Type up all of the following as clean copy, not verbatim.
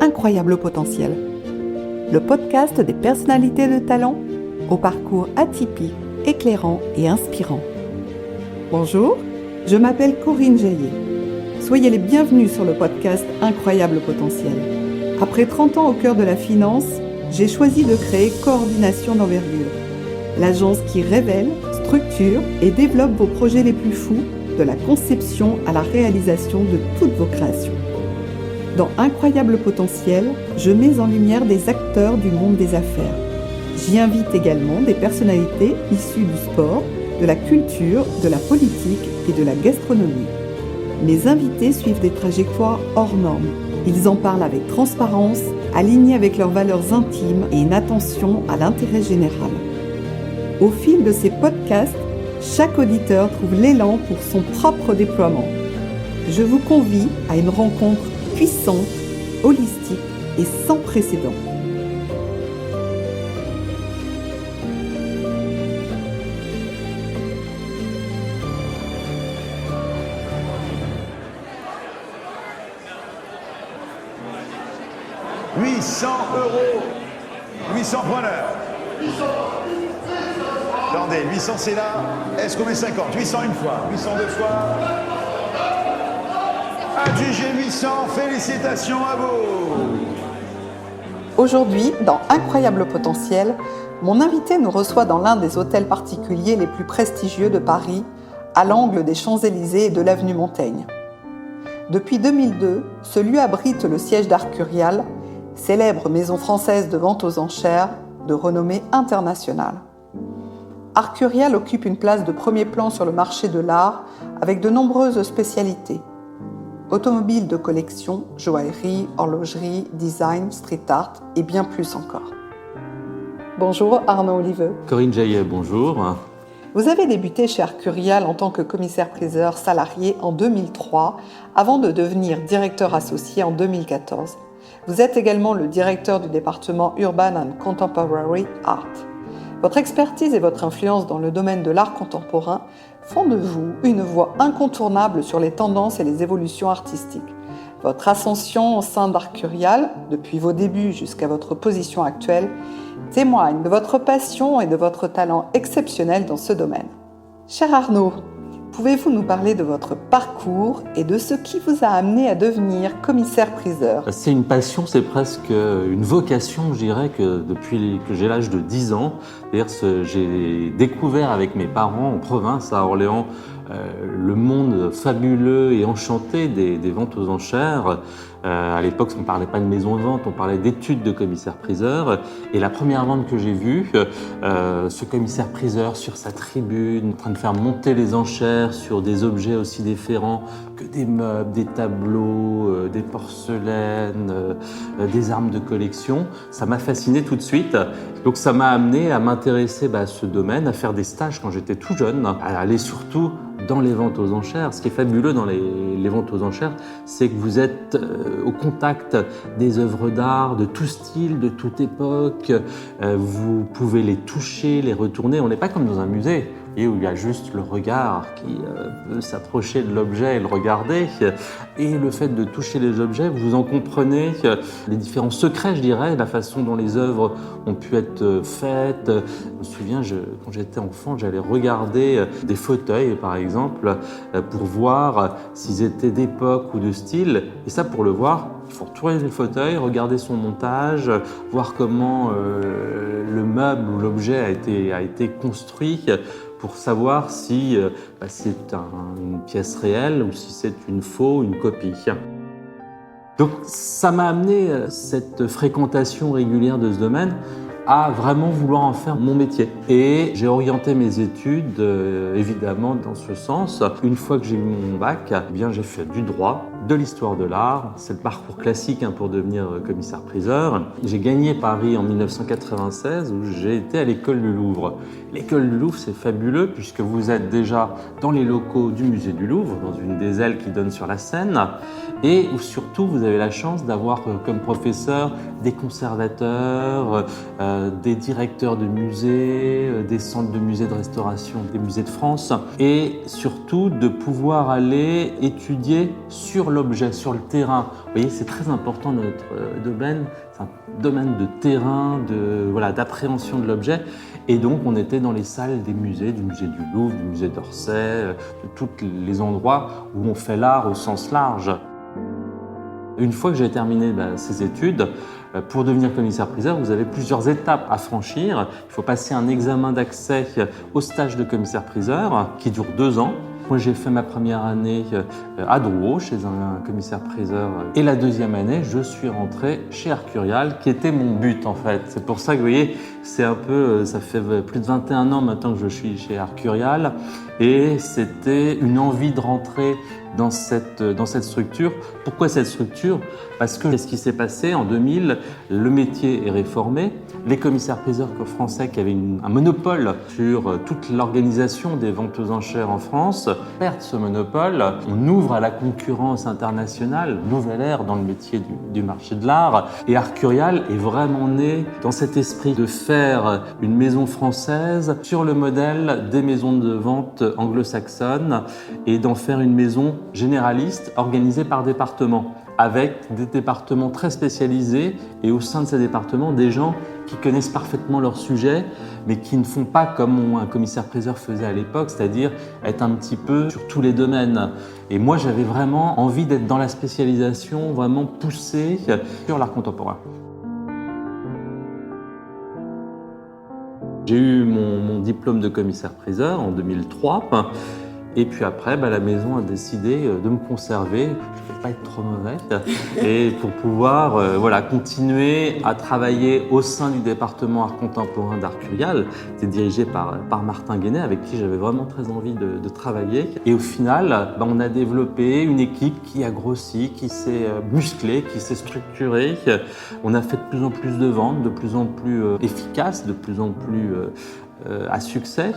Incroyable potentiel. Le podcast des personnalités de talent au parcours atypique, éclairant et inspirant. Bonjour, je m'appelle Corinne Jaillet. Soyez les bienvenus sur le podcast Incroyable potentiel. Après 30 ans au cœur de la finance, j'ai choisi de créer Coordination d'envergure, l'agence qui révèle, structure et développe vos projets les plus fous, de la conception à la réalisation de toutes vos créations. Dans Incroyable potentiel, je mets en lumière des acteurs du monde des affaires. J'y invite également des personnalités issues du sport, de la culture, de la politique et de la gastronomie. Mes invités suivent des trajectoires hors normes. Ils en parlent avec transparence, alignés avec leurs valeurs intimes et une attention à l'intérêt général. Au fil de ces podcasts, chaque auditeur trouve l'élan pour son propre déploiement. Je vous convie à une rencontre puissante, holistique et sans précédent. €800, 800 preneurs. Attendez, 800 c'est là. Est-ce qu'on met 50? 800 une fois, 800 deux fois. Adjugé 800, félicitations à vous. Aujourd'hui, dans Incroyable potentiel, mon invité nous reçoit dans l'un des hôtels particuliers les plus prestigieux de Paris, à l'angle des Champs-Élysées et de l'avenue Montaigne. Depuis 2002, ce lieu abrite le siège d'Arcurial, célèbre maison française de vente aux enchères de renommée internationale. Arcurial occupe une place de premier plan sur le marché de l'art avec de nombreuses spécialités. Automobiles de collection, joaillerie, horlogerie, design, street art et bien plus encore. Bonjour Arnaud Oliveux. Corinne Jaillet, bonjour. Vous avez débuté chez Arcurial en tant que commissaire-priseur salarié en 2003 avant de devenir directeur associé en 2014. Vous êtes également le directeur du département Urban and Contemporary Art. Votre expertise et votre influence dans le domaine de l'art contemporain font de vous une voix incontournable sur les tendances et les évolutions artistiques. Votre ascension au sein d'Arcurial, depuis vos débuts jusqu'à votre position actuelle, témoigne de votre passion et de votre talent exceptionnel dans ce domaine. Cher Arnaud, pouvez-vous nous parler de votre parcours et de ce qui vous a amené à devenir commissaire-priseur ? C'est une passion, c'est presque une vocation, je dirais, que depuis que j'ai l'âge de 10 ans. D'ailleurs, j'ai découvert avec mes parents en province, à Orléans, le monde fabuleux et enchanté des ventes aux enchères. À l'époque, on ne parlait pas de maison de vente, on parlait d'études de commissaire-priseur. Et la première vente que j'ai vue, ce commissaire-priseur sur sa tribune, en train de faire monter les enchères sur des objets aussi différents que des meubles, des tableaux, des porcelaines, des armes de collection, ça m'a fasciné tout de suite. Donc ça m'a amené à m'intéresser à ce domaine, à faire des stages quand j'étais tout jeune, à aller surtout dans les ventes aux enchères. Ce qui est fabuleux dans les ventes aux enchères, c'est que vous êtes au contact des œuvres d'art de tout style, de toute époque. Vous pouvez les toucher, les retourner. On n'est pas comme dans un musée où il y a juste le regard qui peut s'approcher de l'objet et le regarder. Et le fait de toucher les objets, vous en comprenez les différents secrets, je dirais, la façon dont les œuvres ont pu être faites. Je me souviens, quand j'étais enfant, j'allais regarder des fauteuils, par exemple, pour voir s'ils étaient d'époque ou de style. Et ça, pour le voir, il faut retourner le fauteuil, regarder son montage, voir comment le meuble ou l'objet a été construit pour savoir si c'est une pièce réelle ou si c'est une faux, une copie. Donc ça m'a amené, cette fréquentation régulière de ce domaine, à vraiment vouloir en faire mon métier. Et j'ai orienté mes études, évidemment, dans ce sens. Une fois que j'ai eu mon bac, j'ai fait du droit, de l'histoire de l'art. C'est le parcours classique pour devenir commissaire-priseur. J'ai gagné Paris en 1996 où j'ai été à l'école du Louvre. L'école du Louvre, c'est fabuleux puisque vous êtes déjà dans les locaux du musée du Louvre, dans une des ailes qui donne sur la Seine, et où surtout vous avez la chance d'avoir comme professeurs des conservateurs, des directeurs de musées, des centres de musées de restauration, des musées de France, et surtout de pouvoir aller étudier sur l'objet, sur le terrain. Vous voyez, c'est très important dans notre domaine. C'est un domaine de terrain, d'appréhension de l'objet. Et donc, on était dans les salles des musées, du musée du Louvre, du musée d'Orsay, de tous les endroits où on fait l'art au sens large. Une fois que j'ai terminé ces études, pour devenir commissaire-priseur, vous avez plusieurs étapes à franchir. Il faut passer un examen d'accès au stage de commissaire-priseur qui dure 2 ans. Moi, j'ai fait ma première année à Drouot, chez un commissaire-priseur. Et la deuxième année, je suis rentré chez Arcurial, qui était mon but, en fait. C'est pour ça que, vous voyez, ça fait plus de 21 ans maintenant que je suis chez Arcurial. Et c'était une envie de rentrer dans cette structure. Pourquoi cette structure ? Parce que qu'est-ce qui s'est passé en 2000 ? Le métier est réformé. Les commissaires-priseurs français qui avaient un monopole sur toute l'organisation des ventes aux enchères en France perdent ce monopole. On ouvre à la concurrence internationale, nouvelle ère dans le métier du marché de l'art. Et Arcurial est vraiment né dans cet esprit de faire une maison française sur le modèle des maisons de vente anglo-saxonnes et d'en faire une maison généraliste organisée par département, avec des départements très spécialisés et au sein de ces départements, des gens qui connaissent parfaitement leur sujet, mais qui ne font pas comme un commissaire-priseur faisait à l'époque, c'est-à-dire être un petit peu sur tous les domaines. Et moi, j'avais vraiment envie d'être dans la spécialisation, vraiment poussée sur l'art contemporain. J'ai eu mon diplôme de commissaire-priseur en 2003. Et puis après, la maison a décidé de me conserver. Je ne vais pas être trop mauvais. Et pour pouvoir continuer à travailler au sein du département art contemporain d'Arcurial. C'était dirigé par Martin Guénet, avec qui j'avais vraiment très envie de travailler. Et au final, on a développé une équipe qui a grossi, qui s'est musclée, qui s'est structurée. On a fait de plus en plus de ventes, de plus en plus efficaces, de plus en plus à succès.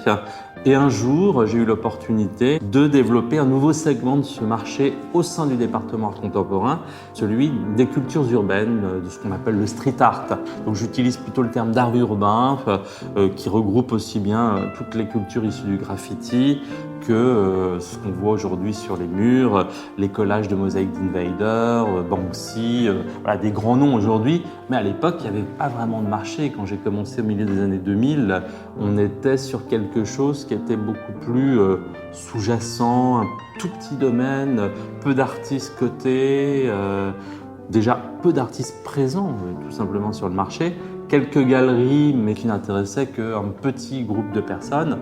Et un jour, j'ai eu l'opportunité de développer un nouveau segment de ce marché au sein du département art contemporain, celui des cultures urbaines, de ce qu'on appelle le street art. Donc j'utilise plutôt le terme d'art urbain, qui regroupe aussi bien toutes les cultures issues du graffiti que ce qu'on voit aujourd'hui sur les murs, les collages de mosaïques d'Invader, Banksy, des grands noms aujourd'hui. Mais à l'époque, il n'y avait pas vraiment de marché. Quand j'ai commencé au milieu des années 2000, on était sur quelque chose qui était beaucoup plus sous-jacent, un tout petit domaine, peu d'artistes cotés, déjà peu d'artistes présents tout simplement sur le marché, quelques galeries mais qui n'intéressaient qu'un petit groupe de personnes.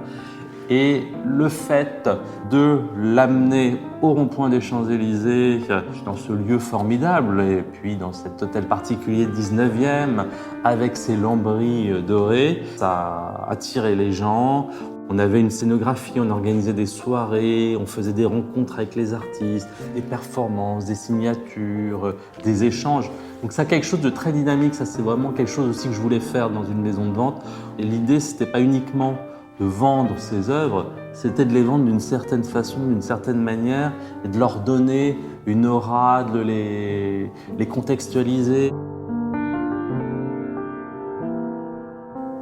Et le fait de l'amener au rond-point des Champs-Élysées, dans ce lieu formidable, et puis dans cet hôtel particulier 19e, avec ses lambris dorés, ça a attiré les gens. On avait une scénographie, on organisait des soirées, on faisait des rencontres avec les artistes, des performances, des signatures, des échanges. Donc ça, quelque chose de très dynamique, ça c'est vraiment quelque chose aussi que je voulais faire dans une maison de vente. Et l'idée, c'était pas uniquement de vendre ces œuvres, c'était de les vendre d'une certaine façon, d'une certaine manière, et de leur donner une aura, de les contextualiser.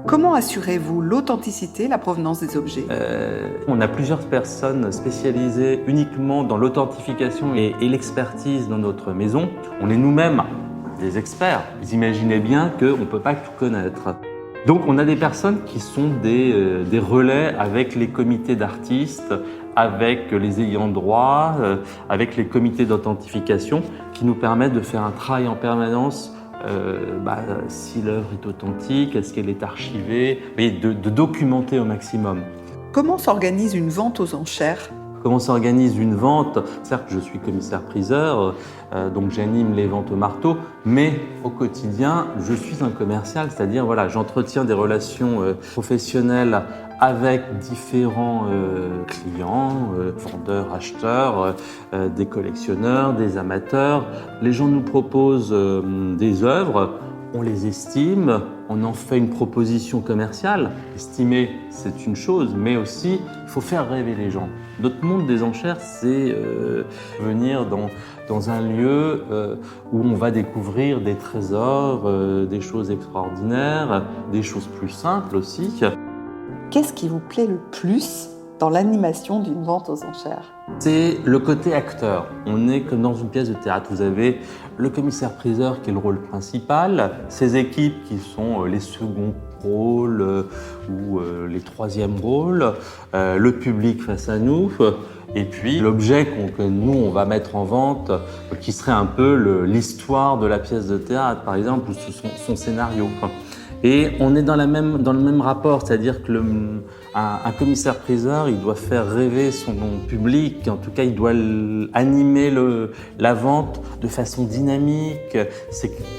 Comment assurez-vous l'authenticité, la provenance des objets ? On a plusieurs personnes spécialisées uniquement dans l'authentification et l'expertise dans notre maison. On est nous-mêmes des experts. Vous imaginez bien qu'on ne peut pas tout connaître. Donc on a des personnes qui sont des relais avec les comités d'artistes, avec les ayants droit, avec les comités d'authentification qui nous permettent de faire un travail en permanence. Si l'œuvre est authentique, est-ce qu'elle est archivée, et de documenter au maximum. Comment s'organise une vente aux enchères ? Comment s'organise une vente ? Certes, je suis commissaire-priseur, donc j'anime les ventes au marteau, mais au quotidien, je suis un commercial, c'est-à-dire j'entretiens des relations professionnelles avec différents clients, vendeurs, acheteurs, des collectionneurs, des amateurs. Les gens nous proposent des œuvres, on les estime, on en fait une proposition commerciale. Estimer, c'est une chose, mais aussi, il faut faire rêver les gens. Notre monde des enchères, c'est venir dans un lieu où on va découvrir des trésors, des choses extraordinaires, des choses plus simples aussi. Qu'est-ce qui vous plaît le plus dans l'animation d'une vente aux enchères? C'est le côté acteur. On est comme dans une pièce de théâtre. Vous avez le commissaire-priseur qui est le rôle principal, ses équipes qui sont les seconds rôles ou les troisièmes rôles, le public face à nous, et puis l'objet que nous on va mettre en vente, qui serait un peu l'histoire de la pièce de théâtre, par exemple, ou son scénario. Et on est dans le même rapport, c'est-à-dire que un commissaire-priseur, il doit faire rêver son public, en tout cas il doit animer la vente de façon dynamique.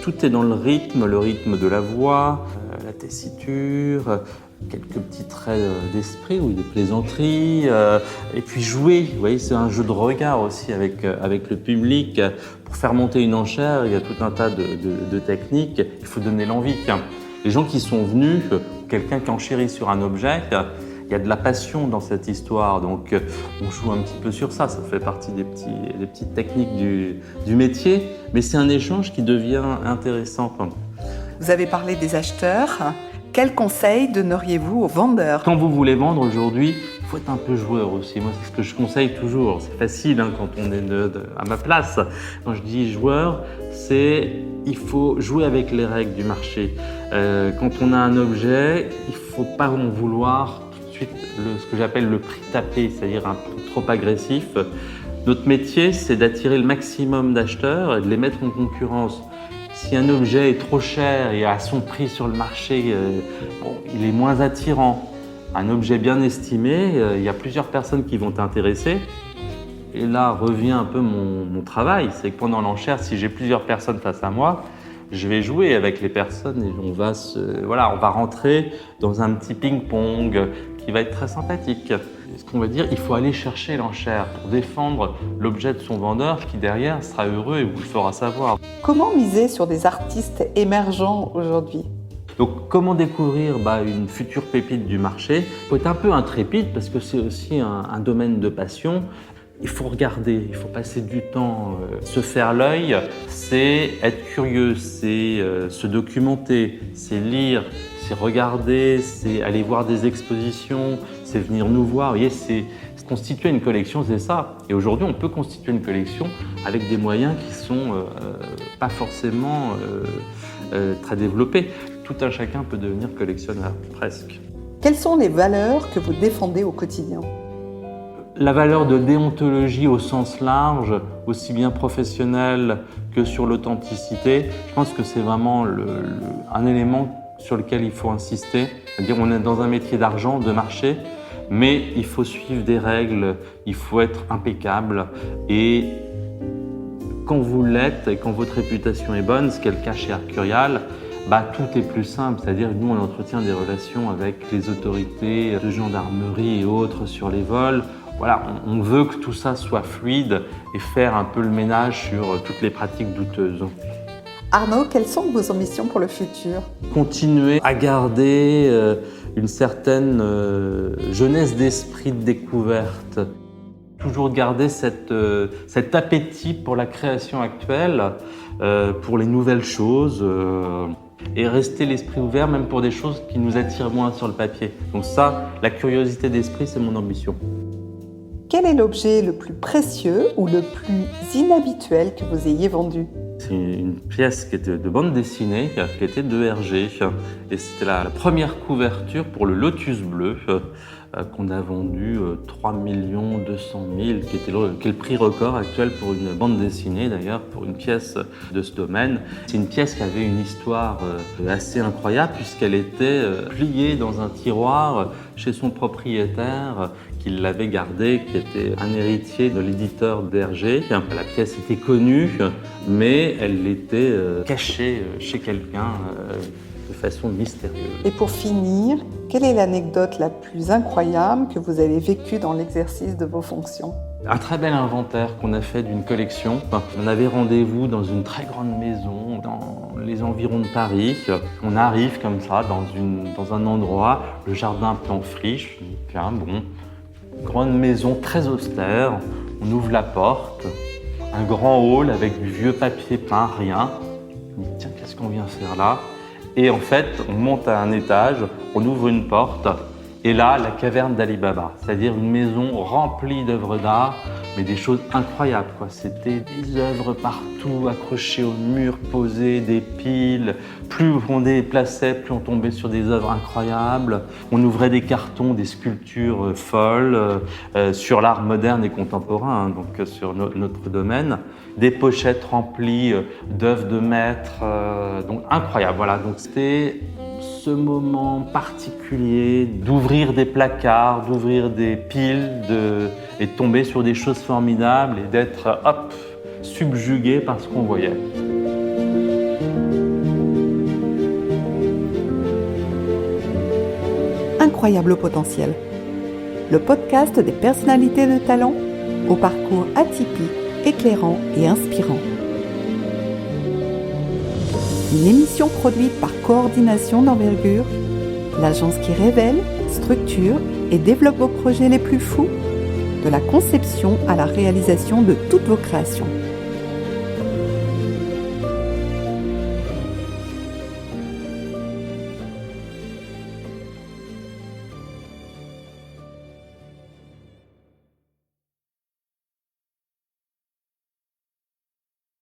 Tout est dans le rythme de la voix, la tessiture, quelques petits traits d'esprit ou des plaisanteries, et puis jouer. Vous voyez, c'est un jeu de regard aussi avec le public. Pour faire monter une enchère, il y a tout un tas de techniques, il faut donner l'envie. Les gens qui sont venus, quelqu'un qui enchérit sur un objet, il y a de la passion dans cette histoire, donc on joue un petit peu sur ça, ça fait partie des petites techniques du métier, mais c'est un échange qui devient intéressant. Vous avez parlé des acheteurs. Quels conseils donneriez-vous aux vendeurs? Quand vous voulez vendre aujourd'hui, il faut être un peu joueur aussi. Moi, c'est ce que je conseille toujours. C'est facile quand on est à ma place. Quand je dis joueur, il faut jouer avec les règles du marché. Quand on a un objet, il ne faut pas en vouloir tout de suite ce que j'appelle le prix tapé, c'est-à-dire un prix trop agressif. Notre métier, c'est d'attirer le maximum d'acheteurs et de les mettre en concurrence. Si un objet est trop cher et à son prix sur le marché, il est moins attirant. Un objet bien estimé, il y a plusieurs personnes qui vont t'intéresser. Et là revient un peu mon travail, c'est que pendant l'enchère, si j'ai plusieurs personnes face à moi, je vais jouer avec les personnes et on va rentrer dans un petit ping-pong qui va être très sympathique. Ce qu'on va dire, il faut aller chercher l'enchère pour défendre l'objet de son vendeur qui derrière sera heureux et vous le fera savoir. Comment miser sur des artistes émergents aujourd'hui? Donc comment découvrir une future pépite du marché? Il faut être un peu intrépide parce que c'est aussi un domaine de passion. Il faut regarder, il faut passer du temps, se faire l'œil, c'est être curieux, c'est se documenter, c'est lire, c'est regarder, c'est aller voir des expositions, c'est venir nous voir. Vous voyez, c'est constituer une collection, c'est ça. Et aujourd'hui, on peut constituer une collection avec des moyens qui sont pas forcément très développés. Tout un chacun peut devenir collectionneur, presque. Quelles sont les valeurs que vous défendez au quotidien? La valeur de déontologie au sens large, aussi bien professionnelle que sur l'authenticité, je pense que c'est vraiment un élément sur lequel il faut insister. C'est-à-dire on est dans un métier d'argent, de marché, mais il faut suivre des règles, il faut être impeccable. Et quand vous l'êtes et quand votre réputation est bonne, ce qu'est le cas chez Arcurial, tout est plus simple. C'est-à-dire que nous, on entretient des relations avec les autorités de gendarmerie et autres sur les vols. Voilà, on veut que tout ça soit fluide et faire un peu le ménage sur toutes les pratiques douteuses. Arnaud, quelles sont vos ambitions pour le futur? Continuer à garder une certaine jeunesse d'esprit de découverte. Toujours garder cet appétit pour la création actuelle, pour les nouvelles choses, et rester l'esprit ouvert même pour des choses qui nous attirent moins sur le papier. Donc ça, la curiosité d'esprit, c'est mon ambition. Quel est l'objet le plus précieux ou le plus inhabituel que vous ayez vendu? C'est une pièce qui était de bande dessinée, qui était de Hergé. Et c'était la première couverture pour le Lotus bleu, qu'on a vendu 3 200 000, qui est le prix record actuel pour une bande dessinée, d'ailleurs, pour une pièce de ce domaine. C'est une pièce qui avait une histoire assez incroyable, puisqu'elle était pliée dans un tiroir chez son propriétaire, qui l'avait gardée, qui était un héritier de l'éditeur d'Hergé. La pièce était connue, mais elle était cachée chez quelqu'un de façon mystérieuse. Et pour finir, quelle est l'anecdote la plus incroyable que vous avez vécue dans l'exercice de vos fonctions? Un très bel inventaire qu'on a fait d'une collection. On avait rendez-vous dans une très grande maison dans les environs de Paris. On arrive comme ça dans un endroit, le jardin plan friche. Tiens, grande maison très austère. On ouvre la porte, un grand hall avec du vieux papier peint, rien. Je me dis, tiens, qu'est-ce qu'on vient faire là? Et en fait, on monte à un étage, on ouvre une porte Et là, la caverne d'Ali Baba, c'est-à-dire une maison remplie d'œuvres d'art, mais des choses incroyables, quoi. C'était des œuvres partout, accrochées au mur, posées, des piles. Plus on déplaçait, plus on tombait sur des œuvres incroyables. On ouvrait des cartons, des sculptures folles sur l'art moderne et contemporain, hein, donc sur notre domaine. Des pochettes remplies d'œuvres de maîtres, donc incroyable. Voilà, donc c'était ce moment particulier d'ouvrir des placards, d'ouvrir des piles et de tomber sur des choses formidables et d'être subjugué par ce qu'on voyait. Incroyable au potentiel. Le podcast des personnalités de talent au parcours atypique, éclairant et inspirant. Une émission produite par Coordination d'Envergure, l'agence qui révèle, structure et développe vos projets les plus fous, de la conception à la réalisation de toutes vos créations.